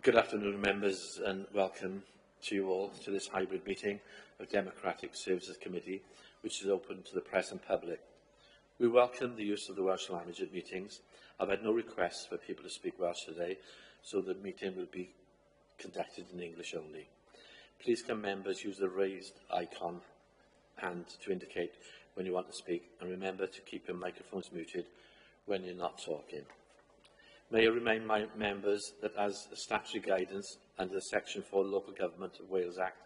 Good afternoon, members, and welcome to you all to this hybrid meeting of Democratic Services Committee, which is open to the press and public. We welcome the use of the Welsh language at meetings. I've had no requests for people to speak Welsh today, so the meeting will be conducted in English only. Please can members use the raised icon hand to indicate when you want to speak, and remember to keep your microphones muted when you're not talking. May I remind my members that as a statutory guidance under the Section 4 of the Local Government of Wales Act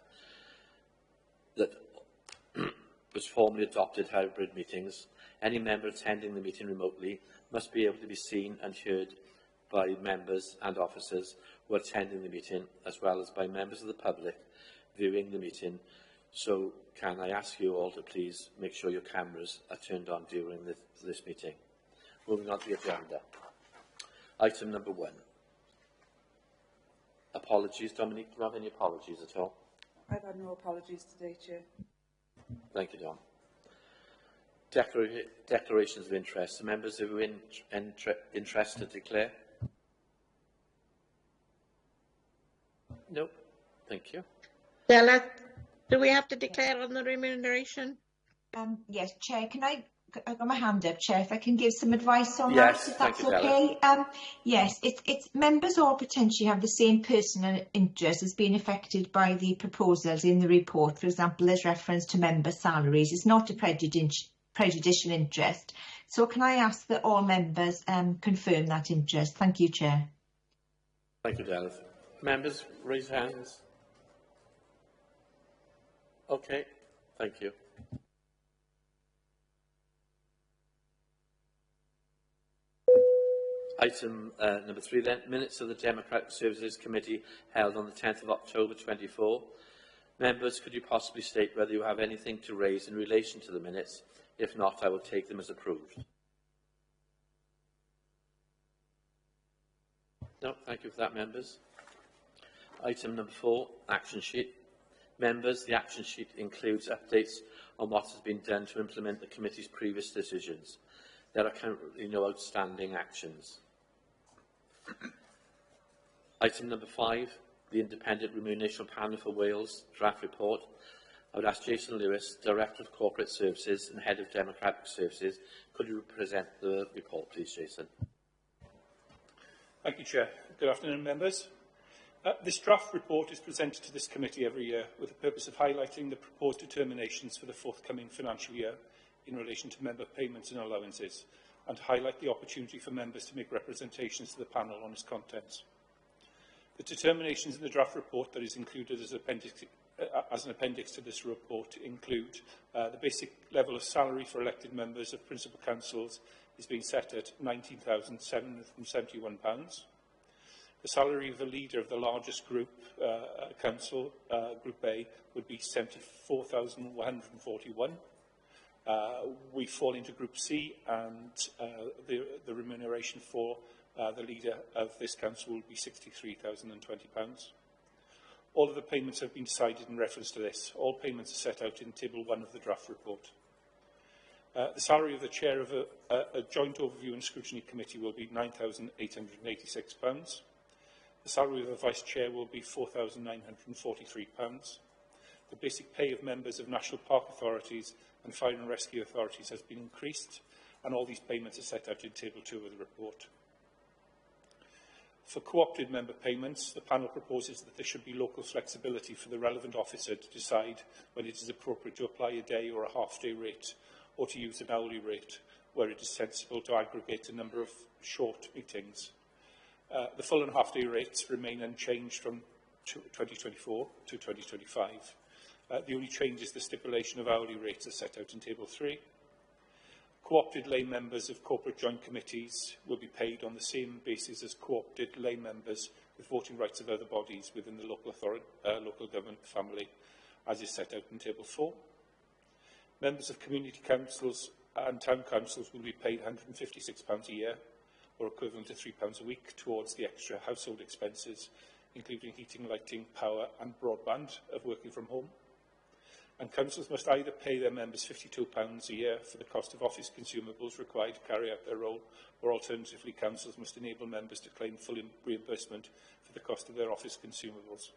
that was formally adopted hybrid meetings, any member attending the meeting remotely must be able to be seen and heard by members and officers who are attending the meeting, as well as by members of the public viewing the meeting. So can I ask you all to please make sure your cameras are turned on during this meeting. Moving on to the agenda. Item number 1. Apologies. Dominique, do you have any apologies at all? I've had no apologies today, Chair. Thank you, Dom. Declarations of interest. The members who are interested to declare? No. Thank you. Stella, do we have to declare on the remuneration? Yes, Chair, I've got my hand up, Chair, if I can give some advice on yes, that, if that's you, okay. Yes, it's members all potentially have the same personal interest as being affected by the proposals in the report. For example, there's reference to member salaries. It's not a prejudicial interest. So can I ask that all members confirm that interest? Thank you, Chair. Thank you, Dallas. Members, raise hands. Okay, thank you. Item number 3 then, minutes of the Democratic Services Committee held on the 10th of October 24. Members, could you possibly state whether you have anything to raise in relation to the minutes? If not, I will take them as approved. No, thank you for that, members. Item number 4, action sheet. Members, the action sheet includes updates on what has been done to implement the committee's previous decisions. There are currently no outstanding actions. Item number 5, the Independent Remuneration Panel for Wales draft report. I would ask Jason Lewis, Director of Corporate Services and Head of Democratic Services, could you present the report, please, Jason? Thank you, Chair. Good afternoon, members. This draft report is presented to this committee every year with the purpose of highlighting the proposed determinations for the forthcoming financial year in relation to member payments and allowances, and to highlight the opportunity for members to make representations to the panel on its contents. The determinations in the draft report that is included as an appendix to this report include the basic level of salary for elected members of principal councils is being set at £19,771. The salary of the leader of the largest group council, Group A, would be £74,141. We fall into Group C, and the remuneration for the leader of this council will be £63,020. All of the payments have been decided in reference to this. All payments are set out in Table 1 of the draft report. The salary of the chair of a joint overview and scrutiny committee will be £9,886. The salary of the vice chair will be £4,943. The basic pay of members of national park authorities and fire and rescue authorities has been increased, and all these payments are set out in Table 2 of the report. For co-opted member payments, the panel proposes that there should be local flexibility for the relevant officer to decide when it is appropriate to apply a day or a half-day rate, or to use an hourly rate, where it is sensible to aggregate a number of short meetings. The full and half-day rates remain unchanged from 2024 to 2025. The only change is the stipulation of hourly rates as set out in Table 3. Co-opted lay members of corporate joint committees will be paid on the same basis as co-opted lay members with voting rights of other bodies within the local government family, as is set out in Table 4. Members of community councils and town councils will be paid £156 a year, or equivalent to £3 a week, towards the extra household expenses, including heating, lighting, power and broadband of working from home. and councils must either pay their members £52 a year for the cost of office consumables required to carry out their role, or alternatively councils must enable members to claim full reimbursement for the cost of their office consumables.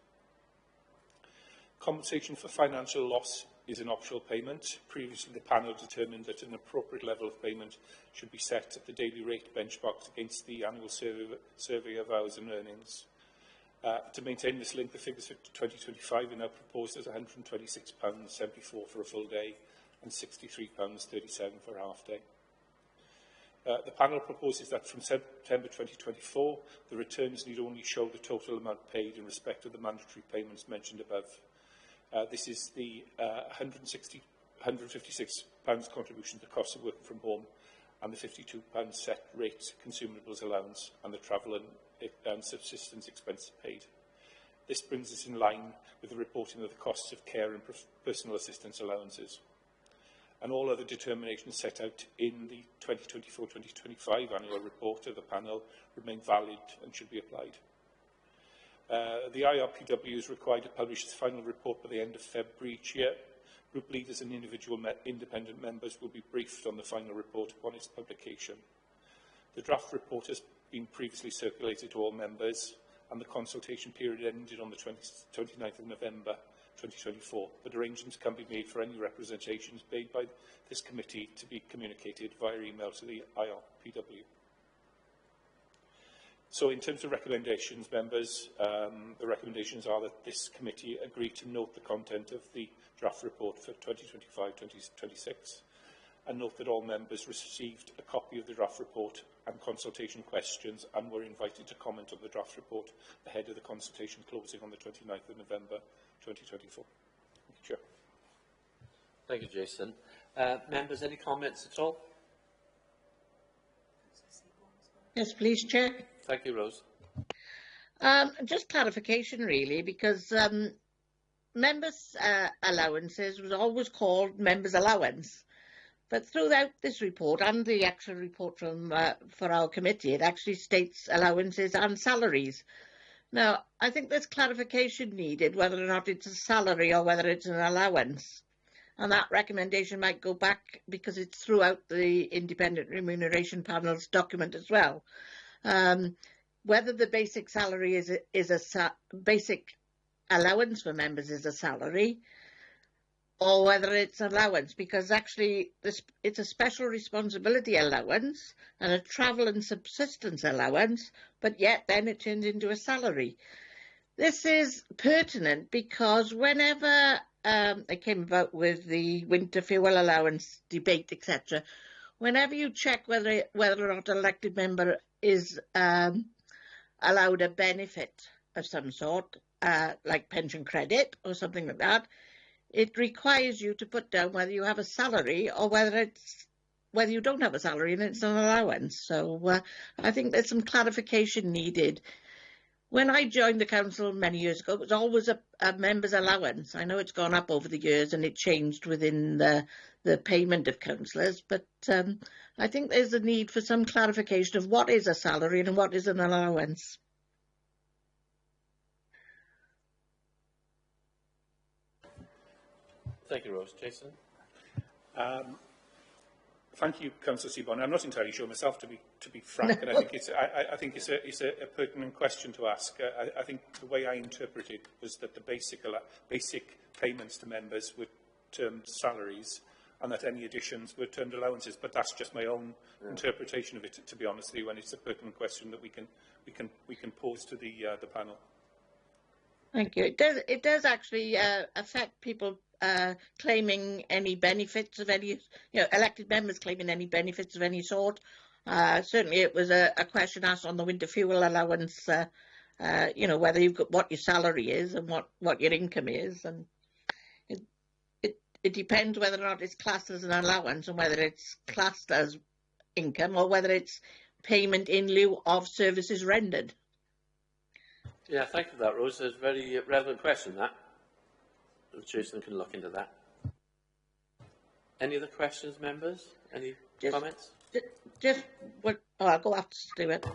Compensation for financial loss is an optional payment. Previously, the panel determined that an appropriate level of payment should be set at the daily rate benchmarked against the annual survey of hours and earnings. To maintain this link, the figures for 2025 are now proposed as £126.74 for a full day and £63.37 for a half day. The panel proposes that from September 2024, the returns need only show the total amount paid in respect of the mandatory payments mentioned above. This is the £156 contribution to the cost of working from home and the £52 set rate consumables allowance and the travel and subsistence expenses paid. This brings us in line with the reporting of the costs of care and personal assistance allowances. And all other determinations set out in the 2024-2025 annual report of the panel remain valid and should be applied. The IRPW is required to publish its final report by the end of February each year. Group leaders and individual independent members will be briefed on the final report upon its publication. The draft report has been previously circulated to all members, and the consultation period ended on the 29th of November 2024, but arrangements can be made for any representations made by this committee to be communicated via email to the IRPW. So in terms of recommendations, members, the recommendations are that this committee agree to note the content of the draft report for 2025-2026 and note that all members received a copy of the draft report and consultation questions and were invited to comment on the draft report ahead of the consultation closing on the 29th of November 2024. Thank you, Chair. Thank you, Jason. Members, any comments at all? Yes, please, Chair. Thank you, Rose. Just clarification, really, because members' allowances was always called members' allowance. But throughout this report and the actual report from for our committee, it actually states allowances and salaries. Now, I think there's clarification needed whether or not it's a salary or whether it's an allowance. And that recommendation might go back because it's throughout the Independent Remuneration Panel's document as well. Whether the basic salary is a basic allowance for members is a salary, or whether it's allowance, because actually it's a special responsibility allowance and a travel and subsistence allowance, but yet then it turns into a salary. This is pertinent because whenever it came about with the winter fuel allowance debate, etc., whenever you check whether or not an elected member is allowed a benefit of some sort, like pension credit or something like that, it requires you to put down whether you have a salary or whether you don't have a salary and it's an allowance. So I think there's some clarification needed. When I joined the council many years ago, it was always a member's allowance. I know it's gone up over the years and it changed within the payment of councillors, but I think there's a need for some clarification of what is a salary and what is an allowance. Thank you, Rose. Jason? Thank you, Councillor Seaborn. I'm not entirely sure myself, to be frank, and I think it's a pertinent question to ask. I think the way I interpret it was that the basic payments to members were termed salaries, and that any additions were termed allowances. But that's just my own interpretation of it, to be honest with you, and it's a pertinent question that we can pose to the panel. Thank you. It does actually affect people claiming any benefits of any, elected members claiming any benefits of any sort. Certainly, it was a question asked on the winter fuel allowance. Whether you've got what your salary is and what your income is, and it depends whether or not it's classed as an allowance and whether it's classed as income or whether it's payment in lieu of services rendered. Yeah, thank you for that, Rose. It's a very relevant question, that. Jason can look into that. Any other questions, members? Any comments? I'll go after Stuart.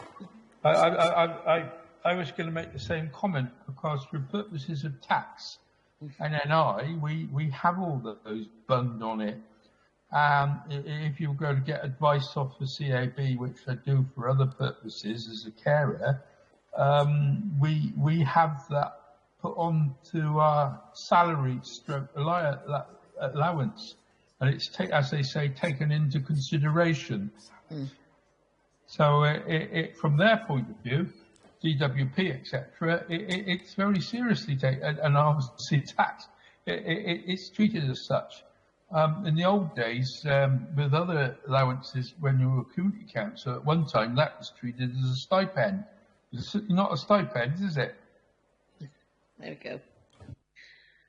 I was going to make the same comment because for purposes of tax, and NI, we have all those bunged on it. If you're going to get advice off the CAB, which I do for other purposes as a carer, we have that put on to our salary stroke allowance, and it's, as they say, taken into consideration. So from their point of view, DWP, etc., it's very seriously taken, and obviously tax. It's treated as such. In the old days, with other allowances, when you were a community council, at one time that was treated as a stipend. It's not a stipend, is it? There we go.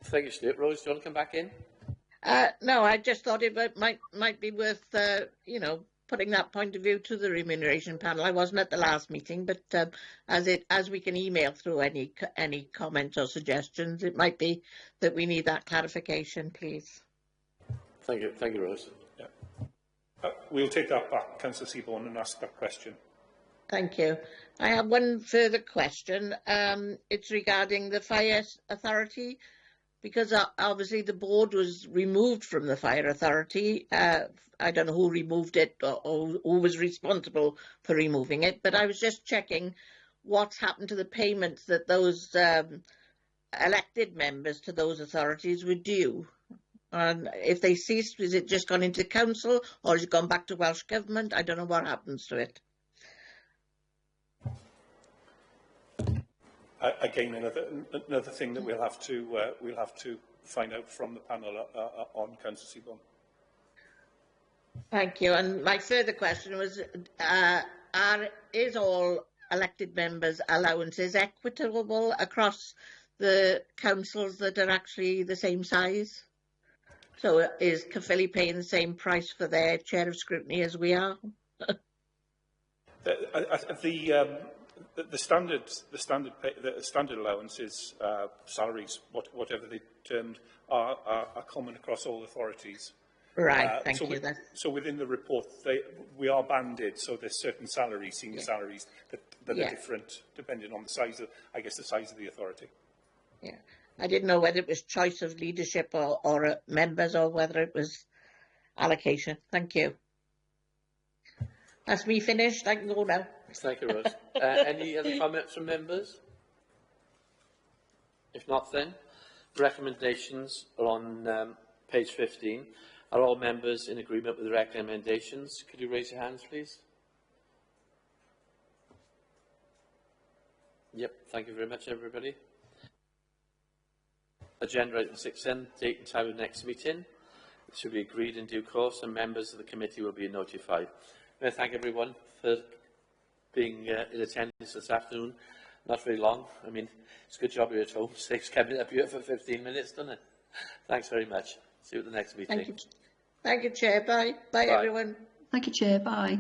Thank you, Stuart. Rose, do you want to come back in? No, I just thought it might be worth, putting that point of view to the remuneration panel. I wasn't at the last meeting, but as we can email through any comments or suggestions, it might be that we need that clarification, please. Thank you, Rose. Yeah. We'll take that back, Councillor Seaborn, and ask that question. Thank you. I have one further question. It's regarding the Fire Authority, because obviously the board was removed from the Fire Authority. I don't know who removed it or who was responsible for removing it, but I was just checking what's happened to the payments that those elected members to those authorities were due. And if they ceased, is it just gone into council or has it gone back to Welsh Government? I don't know what happens to it. Again, another thing that we'll have to find out from the panel on Councillor Seaborn. Thank you. And my further question was, is all elected members' allowances equitable across the councils that are actually the same size? So is Caerphilly paying the same price for their chair of scrutiny as we are? The standard allowances, salaries, whatever they termed, are common across all authorities. Right, thank you. So within the report, we are banded. So there's certain salaries, senior salaries, that are different depending on the size of, the size of the authority. Yeah, I didn't know whether it was choice of leadership or members, or whether it was allocation. Thank you. That's me finished. I can go now. Thank you, Rose. Any other comments from members? If not, then recommendations are on page 15. Are all members in agreement with the recommendations? Could you raise your hands, please? Yep, thank you very much, everybody. Agenda item 6 then, date and time of next meeting. It should be agreed in due course, and members of the committee will be notified. May I thank everyone for being in attendance this afternoon. Not very long. I mean, it's a good job you're at home. Saves coming up here for 15 minutes, doesn't it? Thanks very much. See you at the next meeting. Thank you, Chair. Bye. Bye, everyone. Thank you, Chair. Bye.